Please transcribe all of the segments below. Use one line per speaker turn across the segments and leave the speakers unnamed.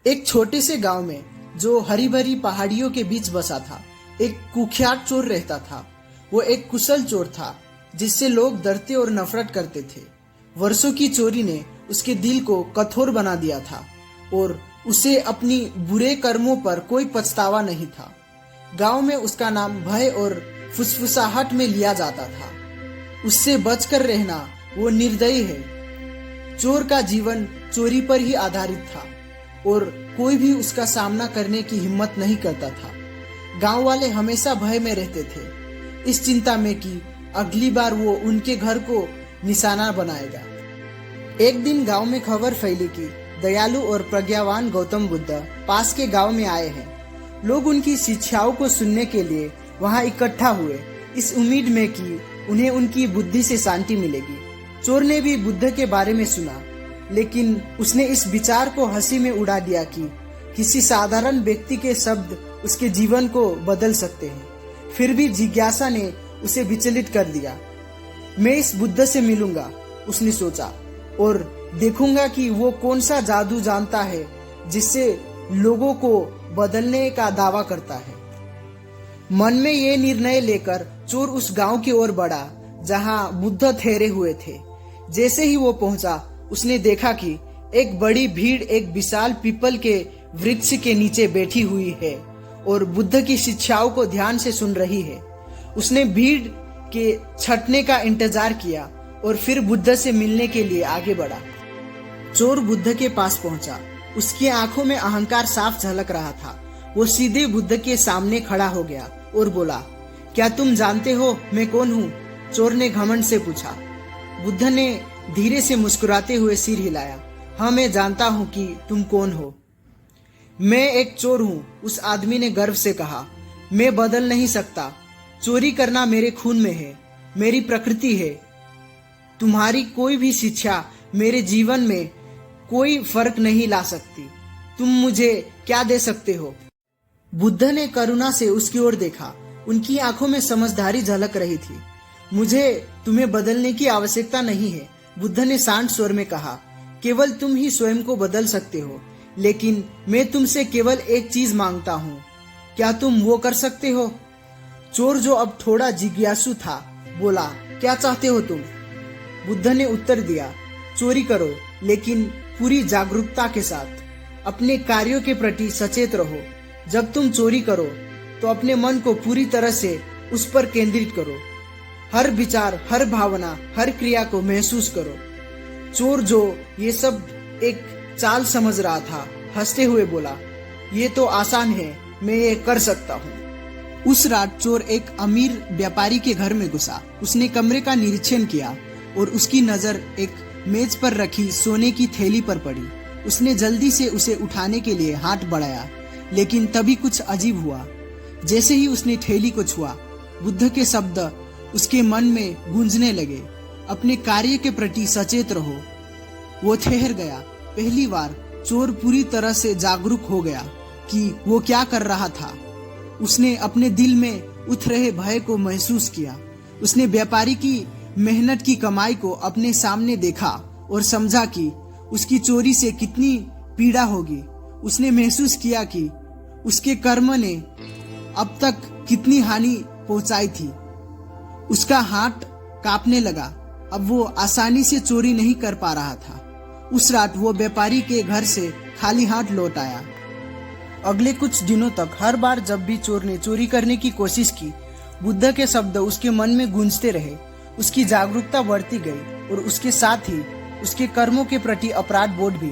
एक छोटे से गांव में जो हरी भरी पहाड़ियों के बीच बसा था, एक कुख्यात चोर रहता था। वो एक कुशल चोर था जिससे लोग डरते और नफरत करते थे। वर्षों की चोरी ने उसके दिल को कठोर बना दिया था और उसे अपनी बुरे कर्मों पर कोई पछतावा नहीं था। गांव में उसका नाम भय और फुसफुसाहट में लिया जाता था। उससे बचकर रहना वो निर्दयी है। चोर का जीवन चोरी पर ही आधारित था और कोई भी उसका सामना करने की हिम्मत नहीं करता था। गांव वाले हमेशा भय में रहते थे, इस चिंता में कि अगली बार वो उनके घर को निशाना बनाएगा। एक दिन गांव में खबर फैली कि दयालु और प्रज्ञावान गौतम बुद्ध पास के गांव में आए हैं। लोग उनकी शिक्षाओं को सुनने के लिए वहां इकट्ठा हुए, इस उम्मीद में कि उन्हें उनकी बुद्धि से शांति मिलेगी। चोर ने भी बुद्ध के बारे में सुना, लेकिन उसने इस विचार को हंसी में उड़ा दिया कि किसी साधारण व्यक्ति के शब्द उसके जीवन को बदल सकते हैं। फिर भी जिज्ञासा ने उसे विचलित कर दिया। मैं इस बुद्ध से मिलूंगा, उसने सोचा, और देखूंगा कि वो कौन सा जादू जानता है जिससे लोगों को बदलने का दावा करता है। मन में ये निर्णय लेकर चोर उस गांव की ओर बढ़ा जहां बुद्ध ठहरे हुए थे। जैसे ही वो पहुंचा, उसने देखा कि एक बड़ी भीड़ एक विशाल पीपल के वृक्ष के नीचे बैठी हुई है और बुद्ध की शिक्षाओं को ध्यान से सुन रही है। उसने भीड़ के छटने का इंतजार किया और फिर बुद्ध से मिलने के लिए आगे बढ़ा। चोर बुद्ध के पास पहुंचा। उसकी आंखों में अहंकार साफ झलक रहा था। वो सीधे बुद्ध के सामने खड़ा हो गया और बोला, क्या तुम जानते हो मैं कौन हूँ? चोर ने घमंड से पूछा। बुद्ध ने धीरे से मुस्कुराते हुए सिर हिलाया। हाँ, मैं जानता हूँ कि तुम कौन हो। मैं एक चोर हूँ, उस आदमी ने गर्व से कहा। मैं बदल नहीं सकता। चोरी करना मेरे खून में है, मेरी प्रकृति है। तुम्हारी कोई भी शिक्षा मेरे जीवन में कोई फर्क नहीं ला सकती। तुम मुझे क्या दे सकते हो? बुद्ध ने करुणा से उसकी ओर देखा। उनकी आंखों में समझदारी झलक रही थी। मुझे तुम्हें बदलने की आवश्यकता नहीं है, बुद्ध ने शांत स्वर में कहा। केवल तुम ही स्वयं को बदल सकते हो, लेकिन मैं तुमसे केवल एक चीज मांगता हूँ। क्या तुम वो कर सकते हो? चोर, जो अब थोड़ा जिज्ञासु था, बोला, क्या चाहते हो तुम? बुद्ध ने उत्तर दिया, चोरी करो, लेकिन पूरी जागरूकता के साथ। अपने कार्यों के प्रति सचेत रहो। जब तुम चोरी करो तो अपने मन को पूरी तरह से उस पर केंद्रित करो। हर विचार, हर भावना, हर क्रिया को महसूस करो। चोर, जो ये सब एक चाल समझ रहा था, हंसते हुए बोला, ये तो आसान है, मैं ये कर सकता हूँ। उस रात चोर एक अमीर व्यापारी के घर में घुसा। उसने कमरे का निरीक्षण किया और उसकी नजर एक मेज पर रखी सोने की थैली पर पड़ी। उसने जल्दी से उसे उठाने के लिए हाथ बढ़ाया, लेकिन तभी कुछ अजीब हुआ। जैसे ही उसने थैली को छुआ, बुद्ध के शब्द उसके मन में गूंजने लगे, अपने कार्य के प्रति सचेत रहो। वो ठहर गया। पहली बार चोर पूरी तरह से जागरूक हो गया कि वो क्या कर रहा था। उसने अपने दिल में उठ रहे भय को महसूस किया। उसने व्यापारी की मेहनत की कमाई को अपने सामने देखा और समझा कि उसकी चोरी से कितनी पीड़ा होगी। उसने महसूस किया कि उसके कर्म ने अब तक कितनी हानि पहुंचाई थी। उसका हाथ कांपने लगा। अब वो आसानी से चोरी नहीं कर पा रहा था। उस रात वो व्यापारी के घर से खाली हाथ लौट आया। अगले कुछ दिनों तक हर बार जब भी चोर ने चोरी करने की कोशिश की, बुद्ध के शब्द उसके मन में गूंजते रहे। उसकी जागरूकता बढ़ती गई और उसके साथ ही उसके कर्मों के प्रति अपराध बोध भी।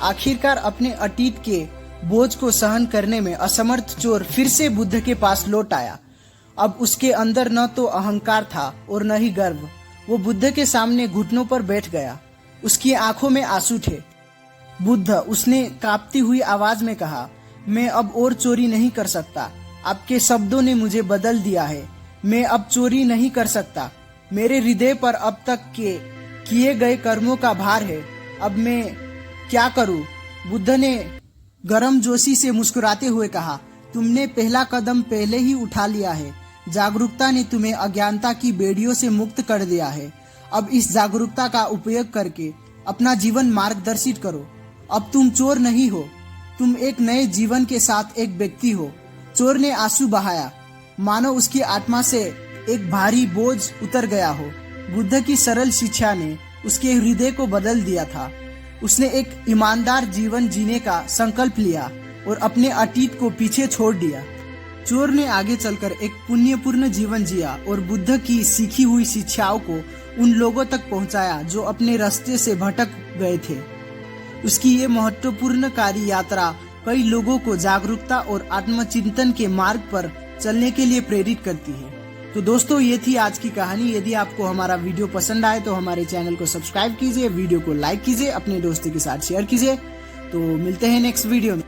आखिरकार अपने अतीत के बोझ को सहन करने में असमर्थ चोर फिर से बुद्ध के पास लौट आया। अब उसके अंदर न तो अहंकार था और न ही गर्व। वो बुद्ध के सामने घुटनों पर बैठ गया। उसकी आंखों में आंसू थे। बुद्ध, उसने कांपती हुई आवाज में कहा, मैं अब और चोरी नहीं कर सकता। आपके शब्दों ने मुझे बदल दिया है। मैं अब चोरी नहीं कर सकता। मेरे हृदय पर अब तक के किए गए कर्मों का भार है। अब मैं क्या करूं? बुद्ध ने गर्मजोशी से मुस्कुराते हुए कहा, तुमने पहला कदम पहले ही उठा लिया है। जागरूकता ने तुम्हें अज्ञानता की बेड़ियों से मुक्त कर दिया है। अब इस जागरूकता का उपयोग करके अपना जीवन मार्गदर्शित करो। अब तुम चोर नहीं हो, तुम एक नए जीवन के साथ एक व्यक्ति हो। चोर ने आंसू बहाया, मानो उसकी आत्मा से एक भारी बोझ उतर गया हो। बुद्ध की सरल शिक्षा ने उसके हृदय को बदल दिया था। उसने एक ईमानदार जीवन जीने का संकल्प लिया और अपने अतीत को पीछे छोड़ दिया। चोर ने आगे चलकर एक पुण्यपूर्ण जीवन जिया और बुद्ध की सीखी हुई शिक्षाओं को उन लोगों तक पहुंचाया जो अपने रास्ते से भटक गए थे। उसकी ये महत्वपूर्ण यात्रा कई लोगों को जागरूकता और आत्मचिंतन के मार्ग पर चलने के लिए प्रेरित करती है। तो दोस्तों, ये थी आज की कहानी। यदि आपको हमारा वीडियो पसंद आए तो हमारे चैनल को सब्सक्राइब कीजिए, वीडियो को लाइक कीजिए, अपने दोस्तों के साथ शेयर कीजिए। तो मिलते हैं नेक्स्ट वीडियो में।